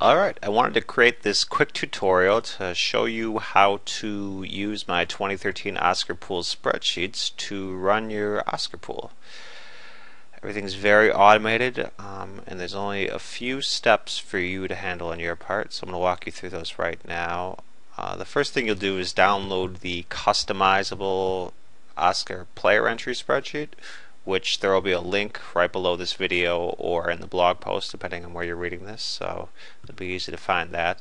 Alright, I wanted to create this quick tutorial to show you how to use my 2013 Oscar pool spreadsheets to run your Oscar pool. Everything's very automated, and there's only a few steps for you to handle on your part, so I'm going to walk you through those right now. The first thing you'll do is download the customizable Oscar player entry spreadsheet, which there will be a link right below this video or in the blog post depending on where you're reading this, so it'll be easy to find that.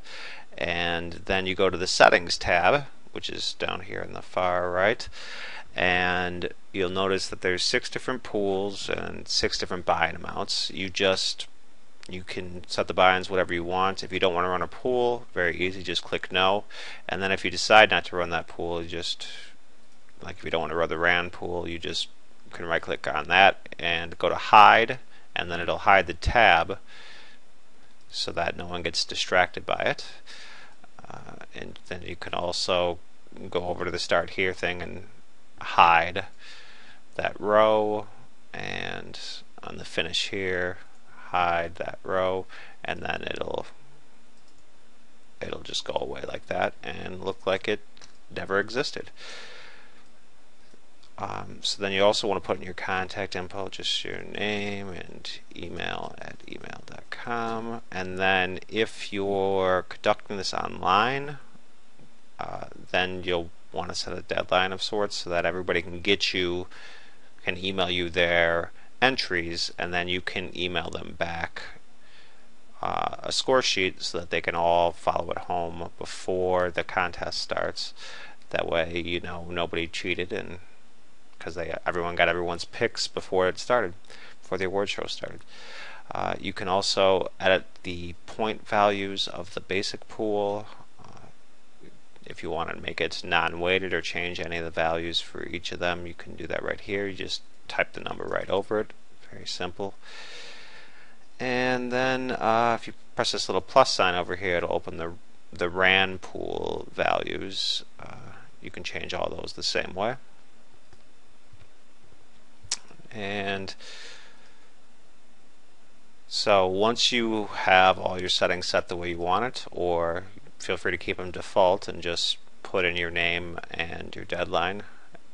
And then you go to the settings tab, which is down here in the far right, and you'll notice that there's 6 different pools and 6 different buy-in amounts. You can set the buy-ins whatever you want. If you don't want to run a pool, very easy, just click no. And then if you decide not to run that pool, if you don't want to run the RAN pool, you can right click on that and go to hide, and then it'll hide the tab so that no one gets distracted by it. And then you can also go over to the start here thing and hide that row, and on the finish here hide that row, and then it'll just go away like that and look like it never existed. So then you also want to put in your contact info, just your name and email at email.com. And then if you're conducting this online, then you'll want to set a deadline of sorts so that everybody can email you their entries, and then you can email them back a score sheet so that they can all follow at home before the contest starts. That way you know nobody cheated, and because everyone got everyone's picks before the award show started. You can also edit the point values of the basic pool if you want to make it non-weighted or change any of the values for each of them. You can do that right here. You just type the number right over it. Very simple. And then if you press this little plus sign over here, it'll open the RAN pool values. You can change all those the same way. And so once you have all your settings set the way you want it, or feel free to keep them default and just put in your name and your deadline.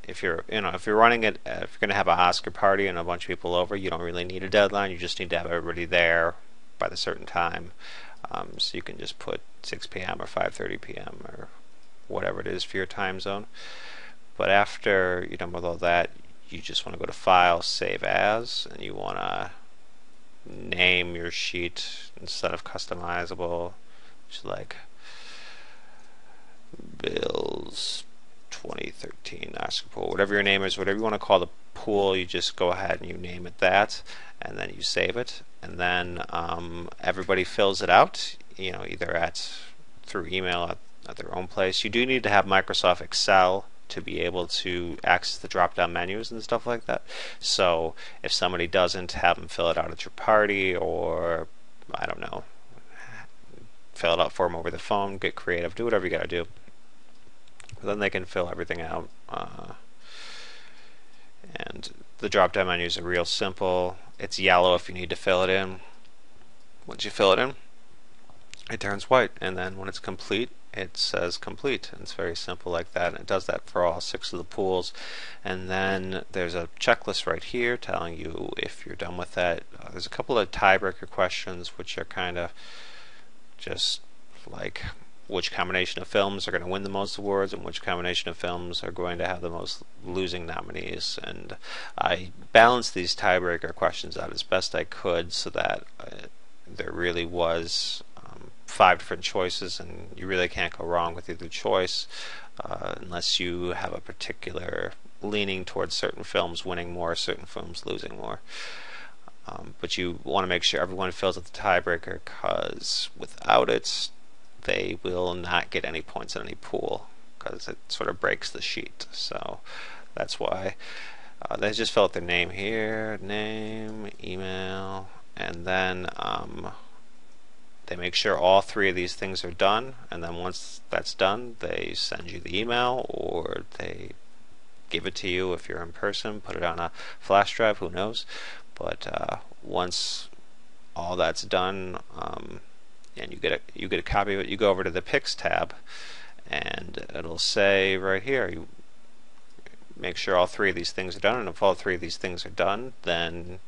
If you're running it, if you're going to have an Oscar party and a bunch of people over, you don't really need a deadline. You just need to have everybody there by the certain time. So you can just put 6 p.m. or 5:30 p.m. or whatever it is for your time zone. But after you're done with all that, you just want to go to File, Save As, and you want to name your sheet instead of customizable, just like Bill's 2013 Oscar pool. Whatever your name is, whatever you want to call the pool, you just go ahead and you name it that, and then you save it, and then everybody fills it out, either through email at their own place. You do need to have Microsoft Excel to be able to access the drop-down menus and stuff like that. So if somebody doesn't, have them fill it out at your party, or I don't know, fill it out for them over the phone. Get creative, do whatever you gotta do. But then they can fill everything out. And the drop-down menus are real simple. It's yellow if you need to fill it in. Once you fill it in, it turns white, and then when it's complete, it says complete. And it's very simple like that, and it does that for all 6 of the pools. And then there's a checklist right here telling you if you're done with that. There's a couple of tiebreaker questions, which are kind of just like which combination of films are going to win the most awards and which combination of films are going to have the most losing nominees. And I balanced these tiebreaker questions out as best I could so that there really was 5 different choices, and you really can't go wrong with either choice unless you have a particular leaning towards certain films winning more, certain films losing more. But you want to make sure everyone fills out the tiebreaker, because without it, they will not get any points in any pool, because it sort of breaks the sheet. So that's why they just fill out their name here, name, email, and then they make sure all 3 of these things are done, and then once that's done, they send you the email, or they give it to you if you're in person, put it on a flash drive, who knows. But once all that's done, and you get a copy of it. You go over to the Picks tab, and it'll say right here, you make sure all three of these things are done, and if all three of these things are done, then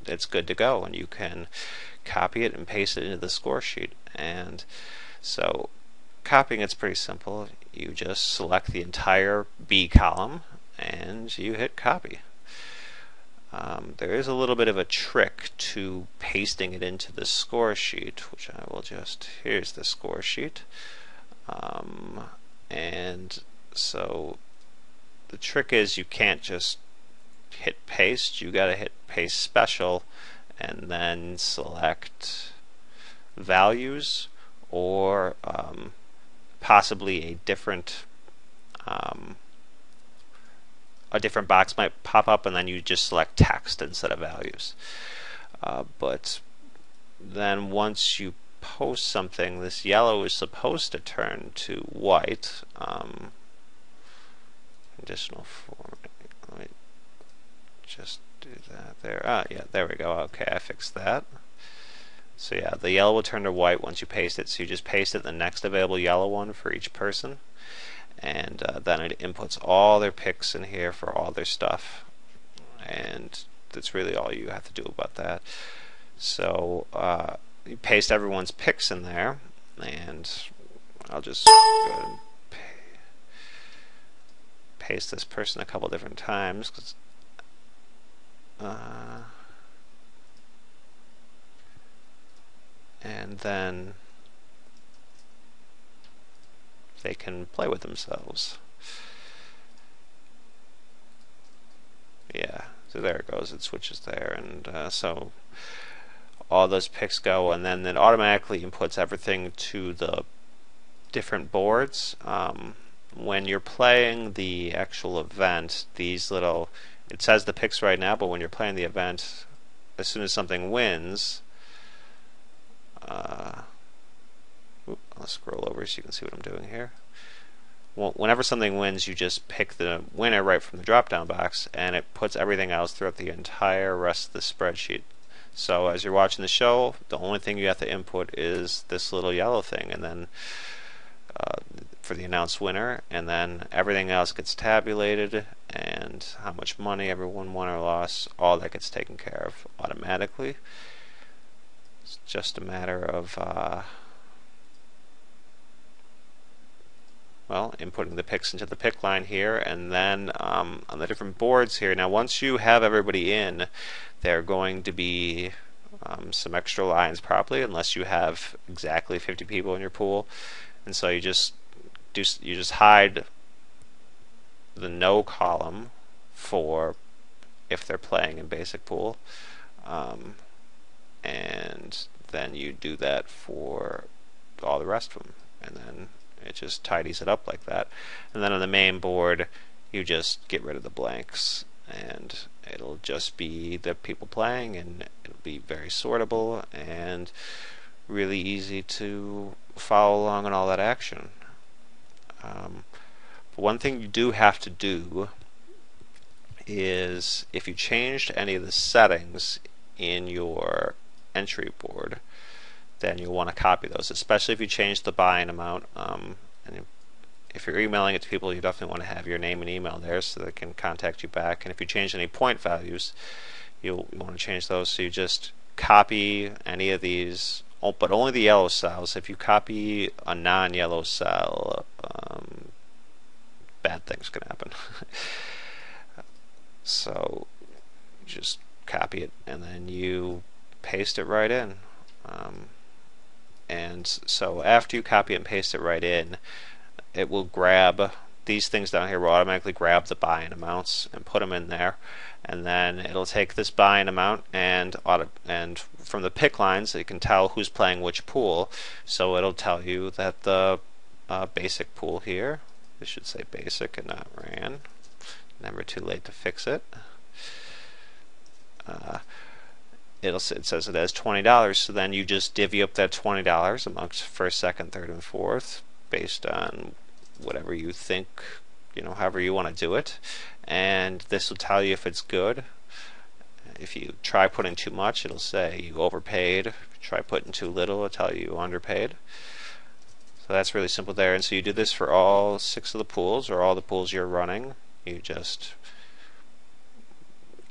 it's good to go, and you can copy it and paste it into the score sheet. And so copying it's pretty simple. You just select the entire B column and you hit copy. There is a little bit of a trick to pasting it into the score sheet, which I will just, here's the score sheet. And so the trick is you can't just hit paste, you gotta hit paste special and then select values, or possibly a different box might pop up, and then you just select text instead of values. But then once you post something, this yellow is supposed to turn to white. Conditional format. Let me just do that there. Yeah, there we go. Okay, I fixed that. So yeah, the yellow will turn to white once you paste it. So you just paste it in the next available yellow one for each person, and then it inputs all their picks in here for all their stuff, and that's really all you have to do about that. So you paste everyone's picks in there, and I'll just go ahead and paste this person a couple different times, 'cause and then they can play with themselves. Yeah, so there it goes, it switches there, and so all those picks go, and then it automatically inputs everything to the different boards. When you're playing the actual event, these little, it says the picks right now, but when you're playing the event, as soon as something wins, I'll scroll over so you can see what I'm doing here. Well, whenever something wins, you just pick the winner right from the drop-down box, and it puts everything else throughout the entire rest of the spreadsheet. So as you're watching the show, the only thing you have to input is this little yellow thing, and then for the announced winner, and then everything else gets tabulated, and how much money everyone won or lost, all that gets taken care of automatically. It's just a matter of well, inputting the picks into the pick line here, and then on the different boards here. Now once you have everybody in, there are going to be some extra lines probably, unless you have exactly 50 people in your pool, and so you just hide the no column for if they're playing in basic pool, and then you do that for all the rest of them, and then it just tidies it up like that. And then on the main board you just get rid of the blanks, and it'll just be the people playing, and it'll be very sortable and really easy to follow along on all that action. But one thing you do have to do is, if you changed any of the settings in your entry board, then you'll want to copy those, especially if you change the buy-in amount. And if you're emailing it to people, you definitely want to have your name and email there so they can contact you back. And if you change any point values, you want to change those. So you just copy any of these, but only the yellow cells. If you copy a non-yellow cell, bad things can happen. So you just copy it and then you paste it right in. And so after you copy and paste it right in, it will grab these things down here, will automatically grab the buy-in amounts and put them in there, and then it'll take this buy-in amount and from the pick lines it can tell who's playing which pool. So it'll tell you that the basic pool here, this should say basic and not ran, never too late to fix it. It says it has $20, so then you just divvy up that $20 amongst first, second, third, and fourth based on whatever you think, however you want to do it, and this will tell you if it's good. If you try putting too much, it'll say you overpaid, Try putting too little, it'll tell you underpaid. So that's really simple there. And so you do this for all 6 of the pools, or all the pools you're running. You just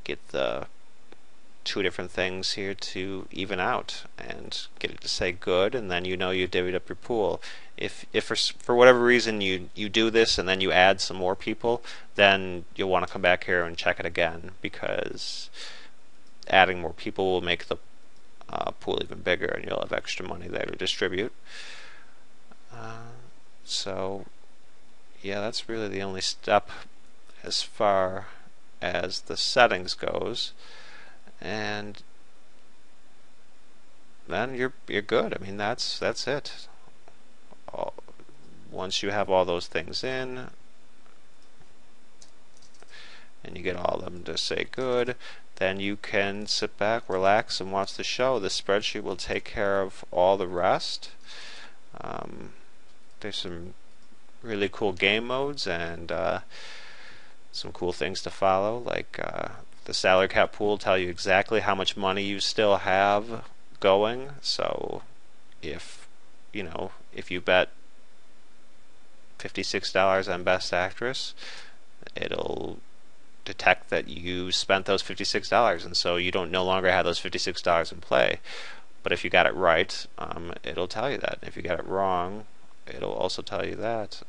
get the 2 different things here to even out and get it to say good, and then you know you divvied up your pool. If for whatever reason you do this and then you add some more people, then you'll want to come back here and check it again, because adding more people will make the pool even bigger, and you'll have extra money there to distribute. So yeah, that's really the only step as far as the settings goes, and then you're good. I mean, that's it. Once you have all those things in and you get all of them to say good, then you can sit back, relax, and watch the show. The spreadsheet will take care of all the rest. There's some really cool game modes and some cool things to follow, like the salary cap pool will tell you exactly how much money you still have going. So if you bet $56 on Best Actress, it'll detect that you spent those $56, and so you don't no longer have those $56 in play. But if you got it right, it'll tell you that. If you got it wrong, it'll also tell you that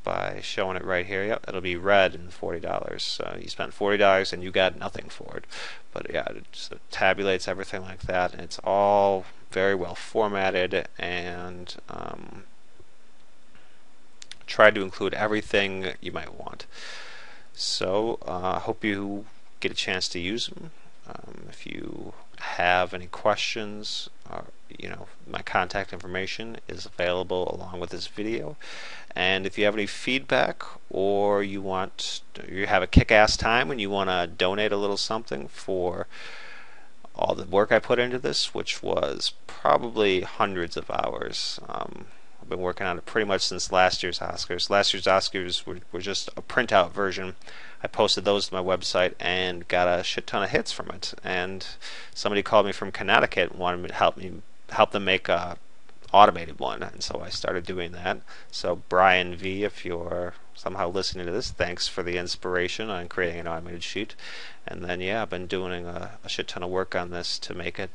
by showing it right here. Yep, it'll be red in $40. So you spent $40 and you got nothing for it. But yeah, it just tabulates everything like that, and it's all very well formatted, and try to include everything you might want. So I hope you get a chance to use them. If you have any questions, my contact information is available along with this video. And if you have any feedback, or you have a kick-ass time and you want to donate a little something for all the work I put into this, which was probably hundreds of hours. I've been working on it pretty much since last year's Oscars. Last year's Oscars were just a printout version. I posted those to my website and got a shit ton of hits from it. And somebody called me from Connecticut and wanted me to help them make a automated one, and so I started doing that. So Brian V, if you're somehow listening to this, thanks for the inspiration on creating an automated sheet. And then yeah, I've been doing a shit ton of work on this to make it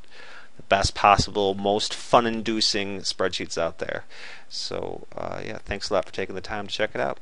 the best possible, most fun-inducing spreadsheets out there. So yeah, thanks a lot for taking the time to check it out.